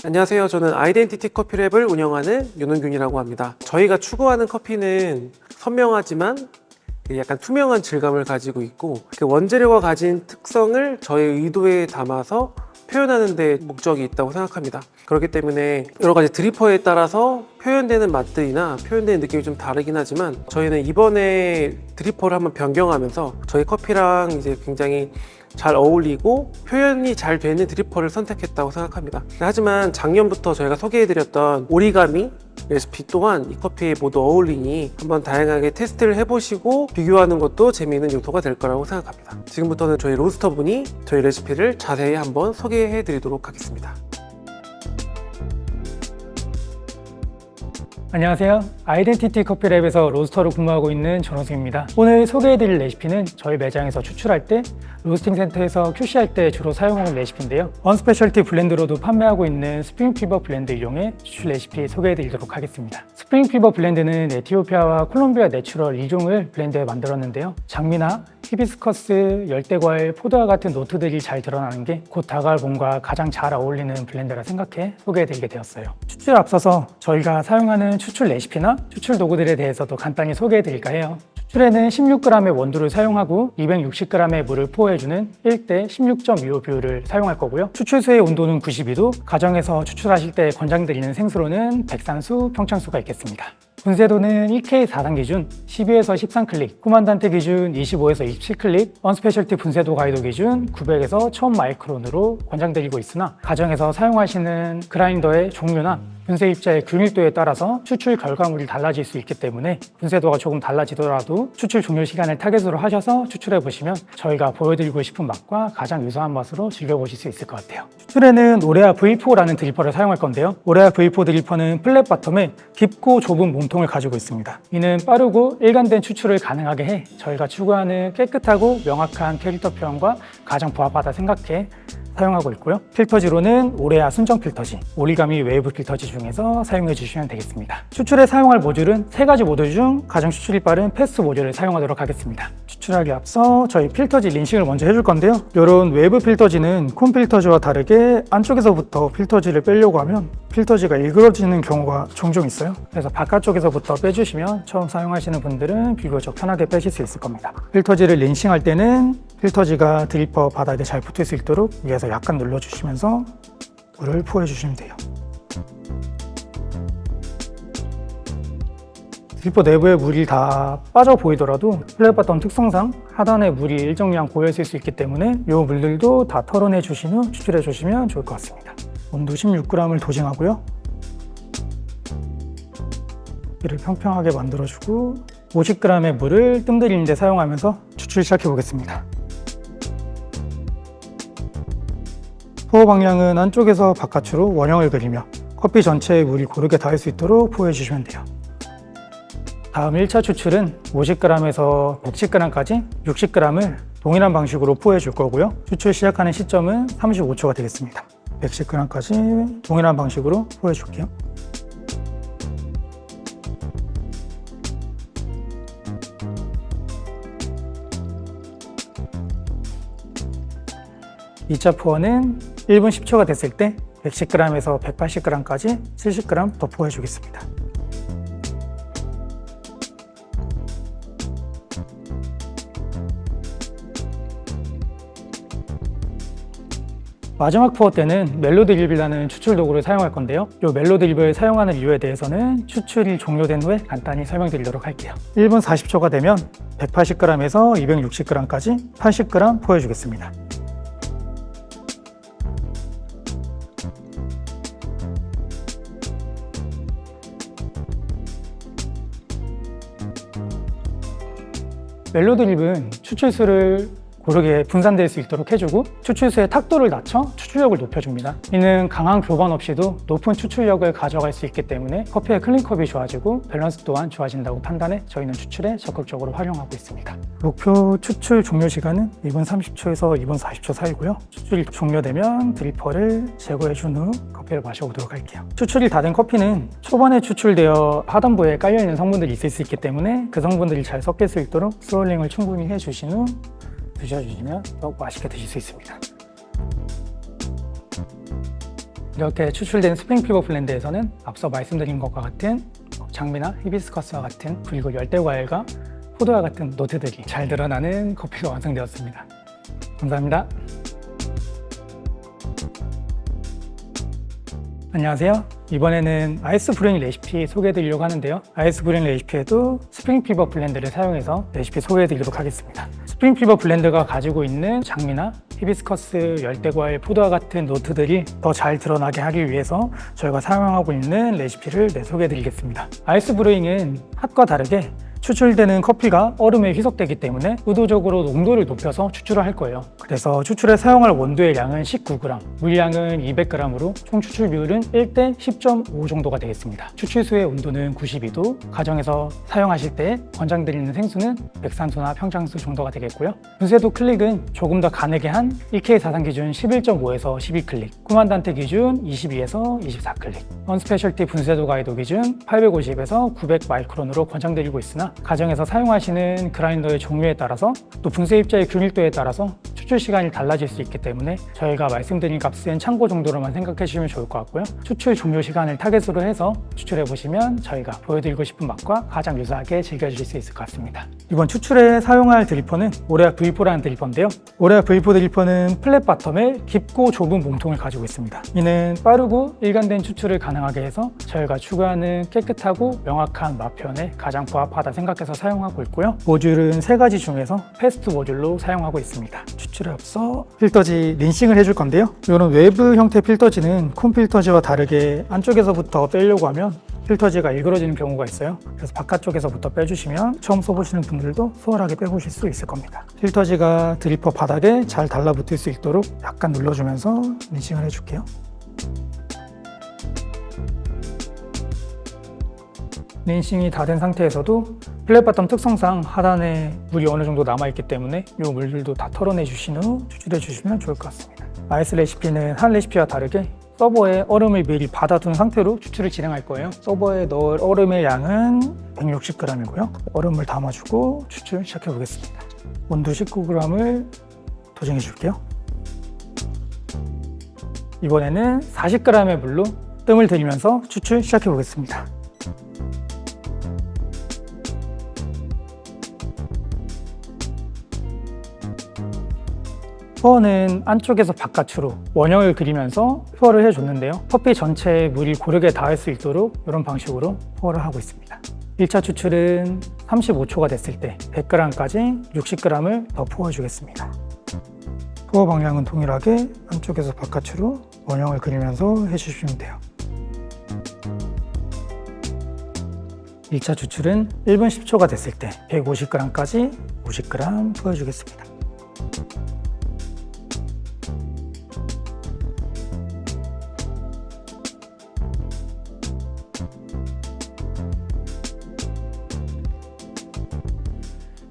안녕하세요. 저는 아이덴티티 커피랩을 운영하는 윤은균이라고 합니다. 저희가 추구하는 커피는 선명하지만 약간 투명한 질감을 가지고 있고, 그 원재료가 가진 특성을 저의 의도에 담아서 표현하는 데 목적이 있다고 생각합니다. 그렇기 때문에 여러 가지 드리퍼에 따라서 표현되는 맛들이나 표현되는 느낌이 좀 다르긴 하지만, 저희는 이번에 드리퍼를 한번 변경하면서 저희 커피랑 이제 굉장히 잘 어울리고 표현이 잘 되는 드리퍼를 선택했다고 생각합니다. 하지만 작년부터 저희가 소개해드렸던 오리가미 레시피 또한 이 커피에 모두 어울리니 한번 다양하게 테스트를 해보시고 비교하는 것도 재미있는 요소가 될 거라고 생각합니다. 지금부터는 저희 로스터분이 저희 레시피를 자세히 한번 소개해드리도록 하겠습니다. 안녕하세요. 아이덴티티 커피랩에서 로스터로 근무하고 있는 전호승입니다. 오늘 소개해드릴 레시피는 저희 매장에서 추출할 때, 로스팅 센터에서 QC할 때 주로 사용하는 레시피인데요. 언스페셜티 블렌드로도 판매하고 있는 스프링 피버 블렌드 이용해 추출 레시피 소개해드리도록 하겠습니다. 스프링 피버 블렌드는 에티오피아와 콜롬비아 내추럴 2종을 블렌드해 만들었는데요. 장미나 히비스커스, 열대과일, 포도와 같은 노트들이 잘 드러나는 게 곧 다가올 봄과 가장 잘 어울리는 블렌드라 생각해 소개해드리게 되었어요. 추출 앞서서 저희가 사용하는 추출 레시피나 추출 도구들에 대해서도 간단히 소개해드릴까 해요. 추출에는 16g의 원두를 사용하고 260g의 물을 포함해주는 1대 16.25 비율을 사용할 거고요. 추출수의 온도는 92도, 가정에서 추출하실 때 권장드리는 생수로는 백산수, 평창수가 있겠습니다. 분쇄도는 1K 4단 기준 12에서 13클릭, 코만단트 기준 25에서 27클릭, 언스페셜티 분쇄도 가이드 기준 900에서 1000 마이크론으로 권장드리고 있으나, 가정에서 사용하시는 그라인더의 종류나 분쇄 입자의 균일도에 따라서 추출 결과물이 달라질 수 있기 때문에 분쇄도가 조금 달라지더라도 추출 종료 시간을 타겟으로 하셔서 추출해 보시면 저희가 보여드리고 싶은 맛과 가장 유사한 맛으로 즐겨보실 수 있을 것 같아요. 추출에는 오레아 V4라는 드리퍼를 사용할 건데요. 오레아 V4 드리퍼는 플랫 바텀에 깊고 좁은 몸통을 가지고 있습니다. 이는 빠르고 일관된 추출을 가능하게 해 저희가 추구하는 깨끗하고 명확한 캐릭터 표현과 가장 부합하다 생각해 사용하고 있고요. 필터지로는 오레아 순정 필터지, 오리가미 웨이브 필터지 중에서 사용해 주시면 되겠습니다. 추출에 사용할 모듈은 3가지 모듈 중 가장 추출이 빠른 패스트 모듈을 사용하도록 하겠습니다. 추출하기 앞서 저희 필터지 린싱을 먼저 해줄 건데요. 이런 웨이브 필터지는 콘 필터지와 다르게 안쪽에서부터 필터지를 빼려고 하면 필터지가 일그러지는 경우가 종종 있어요. 그래서 바깥쪽에서부터 빼주시면 처음 사용하시는 분들은 비교적 편하게 빼실 수 있을 겁니다. 필터지를 린싱할 때는 필터지가 드리퍼 바닥에 잘 붙을 수 있도록 위에서 약간 눌러주시면서 물을 포해주시면 돼요. 드리퍼 내부에 물이 다 빠져 보이더라도 플랫 바텀 특성상 하단에 물이 일정량 고여있을 수 있기 때문에 이 물들도 다 털어내 주신 후 추출해 주시면 좋을 것 같습니다. 온도 16g을 도징하고요. 이를 평평하게 만들어주고 50g의 물을 뜸 들이는 데 사용하면서 추출 시작해 보겠습니다. 포어 방향은 안쪽에서 바깥으로 원형을 그리며 커피 전체에 물이 고르게 닿을 수 있도록 포해 주시면 돼요. 다음 1차 추출은 50g에서 110g까지 60g을 동일한 방식으로 포해 줄 거고요. 추출 시작하는 시점은 35초가 되겠습니다. 110g까지 동일한 방식으로 포해 줄게요. (2차) 포어는 1분 10초가 됐을 때 110g에서 180g까지 70g 더 포해 주겠습니다. 마지막 포어 때는 멜로드립이라는 추출 도구를 사용할 건데요. 이 멜로드립을 사용하는 이유에 대해서는 추출이 종료된 후에 간단히 설명드리도록 할게요. 1분 40초가 되면 180g에서 260g까지 80g 포해 주겠습니다. 멜로드립은 추출수를 고르게 분산될 수 있도록 해주고 추출수의 탁도를 낮춰 추출력을 높여줍니다. 이는 강한 교반 없이도 높은 추출력을 가져갈 수 있기 때문에 커피의 클린컵이 좋아지고 밸런스 또한 좋아진다고 판단해 저희는 추출에 적극적으로 활용하고 있습니다. 목표 추출 종료 시간은 2분 30초에서 2분 40초 사이고요. 추출이 종료되면 드리퍼를 제거해 준 후 커피를 마셔보도록 할게요. 추출이 다 된 커피는 초반에 추출되어 하단부에 깔려있는 성분들이 있을 수 있기 때문에 그 성분들이 잘 섞일 수 있도록 스롤링을 충분히 해주신 후 드셔주시면 더욱 맛있게 드실 수 있습니다. 이렇게 추출된 스프링피버 블렌드에서는 앞서 말씀드린 것과 같은 장미나 히비스커스와 같은, 그리고 열대과일과 포도와 같은 노트들이 잘 드러나는 커피가 완성되었습니다. 감사합니다. 안녕하세요. 이번에는 아이스 브루잉 레시피 소개해드리려고 하는데요. 아이스 브루잉 레시피에도 스프링피버 블렌드를 사용해서 레시피 소개해드리도록 하겠습니다. 스프링피버 블렌드가 가지고 있는 장미나 히비스커스, 열대과일, 포도와 같은 노트들이 더 잘 드러나게 하기 위해서 저희가 사용하고 있는 레시피를 소개해드리겠습니다. 아이스 브루잉은 핫과 다르게 추출되는 커피가 얼음에 희석되기 때문에 의도적으로 농도를 높여서 추출을 할 거예요. 그래서 추출에 사용할 원두의 양은 19g, 물량은 200g으로 총 추출 비율은 1대 10.5 정도가 되겠습니다. 추출수의 온도는 92도, 가정에서 사용하실 때 권장드리는 생수는 백산수나 평장수 정도가 되겠고요. 분쇄도 클릭은 조금 더 가늘게 한 1K 사상 기준 11.5에서 12클릭, 꾸만단테 기준 22에서 24클릭, 언스페셜티 분쇄도 가이드 기준 850에서 900 마이크론으로 권장드리고 있으나 가정에서 사용하시는 그라인더의 종류에 따라서 또 분쇄 입자의 균일도에 따라서 추출 시간이 달라질 수 있기 때문에 저희가 말씀드린 값은 참고 정도로만 생각해 주시면 좋을 것 같고요. 추출 종료 시간을 타겟으로 해서 추출해 보시면 저희가 보여드리고 싶은 맛과 가장 유사하게 즐겨주실 수 있을 것 같습니다. 이번 추출에 사용할 드리퍼는 오레아 V4라는 드리퍼인데요. 오레아 V4 드리퍼는 플랫 바텀에 깊고 좁은 몸통을 가지고 있습니다. 이는 빠르고 일관된 추출을 가능하게 해서 저희가 추구하는 깨끗하고 명확한 맛 표현에 가장 부합하다 생각해서 사용하고 있고요. 모듈은 3가지 중에서 패스트 모듈로 사용하고 있습니다. 추출에 앞서 필터지 린싱을 해줄 건데요. 이런 외부 형태 필터지는 콘 필터지와 다르게 안쪽에서부터 빼려고 하면 필터지가 일그러지는 경우가 있어요. 그래서 바깥쪽에서부터 빼주시면 처음 써보시는 분들도 수월하게 빼보실 수 있을 겁니다. 필터지가 드리퍼 바닥에 잘 달라붙을 수 있도록 약간 눌러주면서 린싱을 해줄게요. 린싱이 다 된 상태에서도 플랫 바텀 특성상 하단에 물이 어느 정도 남아있기 때문에 이 물들도 다 털어내 주신 후 추출해 주시면 좋을 것 같습니다. 아이스 레시피는 한 레시피와 다르게 서버에 얼음을 미리 받아둔 상태로 추출을 진행할 거예요. 서버에 넣을 얼음의 양은 160g이고요. 얼음을 담아주고 추출 시작해 보겠습니다. 온도 19g을 도정해 줄게요. 이번에는 40g의 물로 뜸을 들이면서 추출 시작해 보겠습니다. 푸어는 안쪽에서 바깥으로 원형을 그리면서 푸어를 해줬는데요. 커피 전체에 물이 고르게 닿을 수 있도록 이런 방식으로 푸어를 하고 있습니다. 1차 추출은 35초가 됐을 때 100g까지 60g을 더 푸어주겠습니다. 푸어 방향은 동일하게 안쪽에서 바깥으로 원형을 그리면서 해주시면 돼요. 1차 추출은 1분 10초가 됐을 때 150g까지 50g 푸어주겠습니다.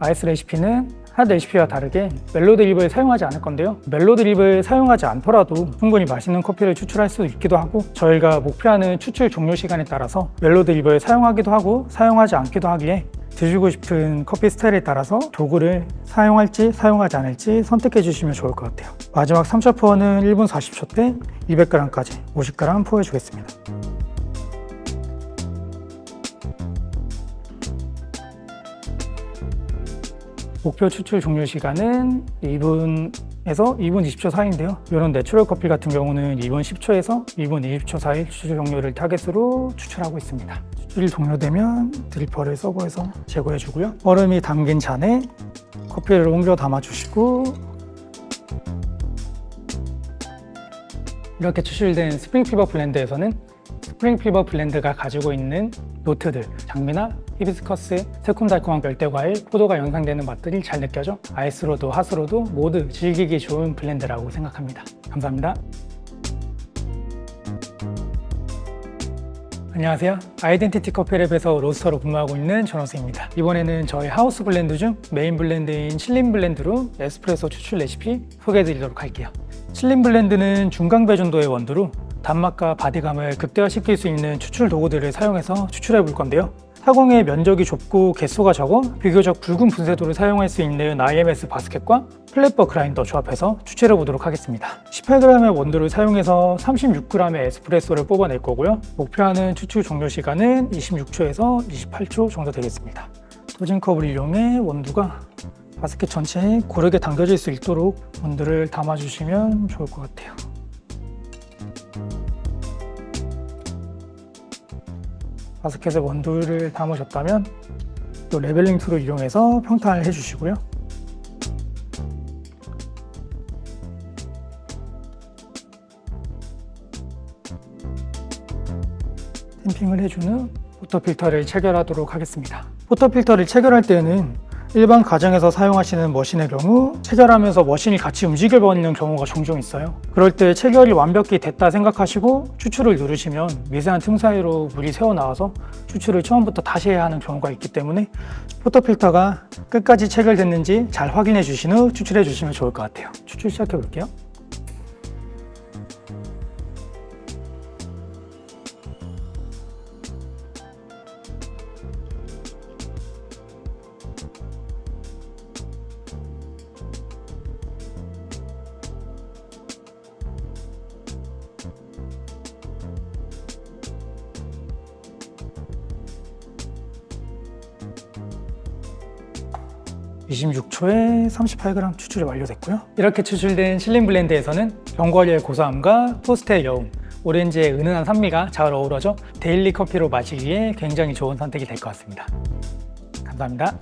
아이스 레시피는 한 레시피와 다르게 멜로 드립을 사용하지 않을 건데요. 멜로 드립을 사용하지 않더라도 충분히 맛있는 커피를 추출할 수 있기도 하고, 저희가 목표하는 추출 종료 시간에 따라서 멜로 드립을 사용하기도 하고 사용하지 않기도 하기에 드시고 싶은 커피 스타일에 따라서 도구를 사용할지 사용하지 않을지 선택해 주시면 좋을 것 같아요. 마지막 3차 푸어는 1분 40초 때 200g까지 50g 푸어해 주겠습니다. 목표 추출 종료 시간은 2분에서 2분 20초 사이인데요. 이런 내추럴 커피 같은 경우는 2분 10초에서 2분 20초 사이 추출 종료를 타겟으로 추출하고 있습니다. 추출이 종료되면 드리퍼를 서버에서 제거해 주고요. 얼음이 담긴 잔에 커피를 옮겨 담아 주시고, 이렇게 추출된 스프링피버 블렌드에서는 스프링피버 블렌드가 가지고 있는 노트들, 장미나 히비스커스, 새콤달콤한 열대과일, 포도가 연상되는 맛들이 잘 느껴져 아이스로도 핫으로도 모두 즐기기 좋은 블렌드라고 생각합니다. 감사합니다. 안녕하세요. 아이덴티티 커피랩에서 로스터로 근무하고 있는 전호수입니다. 이번에는 저희 하우스 블렌드 중 메인 블렌드인 칠린 블렌드로 에스프레소 추출 레시피 소개해드리도록 할게요. 칠린 블렌드는 중강 배준도의 원두로 단맛과 바디감을 극대화시킬 수 있는 추출 도구들을 사용해서 추출해 볼 건데요. 타공의 면적이 좁고 개수가 적어 비교적 굵은 분쇄도를 사용할 수 있는 IMS 바스켓과 플랫버 그라인더 조합해서 추출해 보도록 하겠습니다. 18g의 원두를 사용해서 36g의 에스프레소를 뽑아낼 거고요. 목표하는 추출 종료 시간은 26초에서 28초 정도 되겠습니다. 도징컵을 이용해 원두가 바스켓 전체에 고르게 담겨질 수 있도록 원두를 담아주시면 좋을 것 같아요. 바스켓에 원두를 담으셨다면 또 레벨링 툴을 이용해서 평탄을 해주시고요. 탬핑을 해준 후 포터필터를 체결하도록 하겠습니다. 포터필터를 체결할 때는 일반 가정에서 사용하시는 머신의 경우 체결하면서 머신이 같이 움직여버리는 경우가 종종 있어요. 그럴 때 체결이 완벽히 됐다 생각하시고 추출을 누르시면 미세한 틈 사이로 물이 새어나와서 추출을 처음부터 다시 해야 하는 경우가 있기 때문에 포터필터가 끝까지 체결됐는지 잘 확인해 주신 후 추출해 주시면 좋을 것 같아요. 추출 시작해 볼게요. (26초에) 38g 추출이 완료됐고요. 이렇게 추출된 실린 블렌드에서는 견과류의 고소함과 토스트의 여움, 오렌지의 은은한 산미가 잘 어우러져 데일리 커피로 마시기에 굉장히 좋은 선택이 될 것 같습니다. 감사합니다.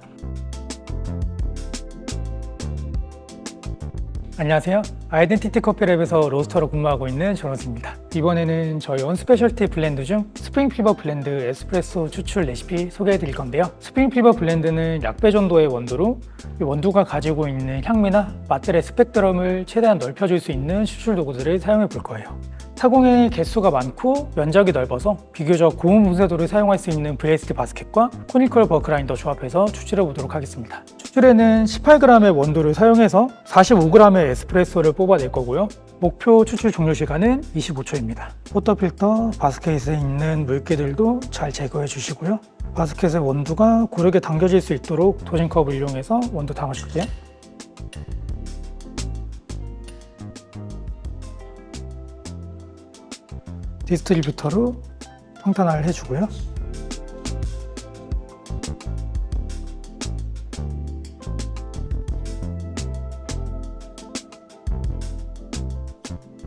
안녕하세요. 아이덴티티 커피랩에서 로스터로 근무하고 있는 조런스입니다. 이번에는 저희 언스페셜티 블렌드 중 스프링 필버 블렌드 에스프레소 추출 레시피 소개해 드릴 건데요. 스프링 필버 블렌드는 약배 정도의 원두로 이 원두가 가지고 있는 향미나 맛들의 스펙트럼을 최대한 넓혀줄 수 있는 추출 도구들을 사용해 볼 거예요. 타공의 개수가 많고 면적이 넓어서 비교적 고온 분쇄도를 사용할 수 있는 VST 바스켓과 코니컬 버그라인더 조합해서 추출해 보도록 하겠습니다. 추출에는 18g의 원두를 사용해서 45g의 에스프레소를 뽑아낼 거고요. 목표 추출 종료 시간은 25초입니다. 포터필터 바스켓에 있는 물기들도 잘 제거해 주시고요. 바스켓에 원두가 고르게 담겨질 수 있도록 도징컵을 이용해서 원두 담아줄게요. 디스트리뷰터로 평탄화를 해주고요.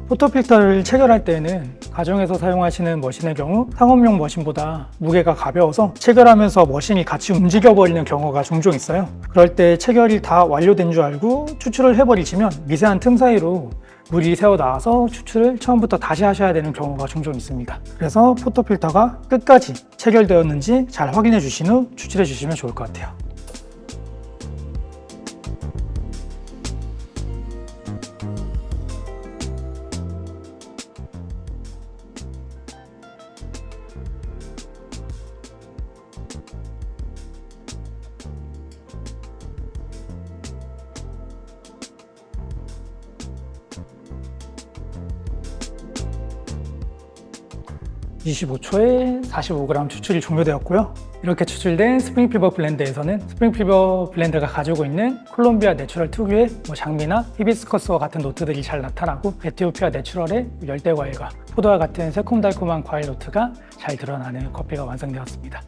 포터필터를 체결할 때는 가정에서 사용하시는 머신의 경우 상업용 머신보다 무게가 가벼워서 체결하면서 머신이 같이 움직여버리는 경우가 종종 있어요. 그럴 때 체결이 다 완료된 줄 알고 추출을 해버리시면 미세한 틈 사이로 물이 새어나와서 추출을 처음부터 다시 하셔야 되는 경우가 종종 있습니다. 그래서 포터필터가 끝까지 체결되었는지 잘 확인해 주신 후 추출해 주시면 좋을 것 같아요. (25초에) 45g 추출이 종료되었고요. 이렇게 추출된 스프링 필버 블렌드에서는 스프링 필버 블렌드가 가지고 있는 콜롬비아 내추럴 특유의 장미나 히비스커스와 같은 노트들이 잘 나타나고 에티오피아 내추럴의 열대 과일과 포도와 같은 새콤달콤한 과일 노트가 잘 드러나는 커피가 완성되었습니다.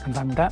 감사합니다.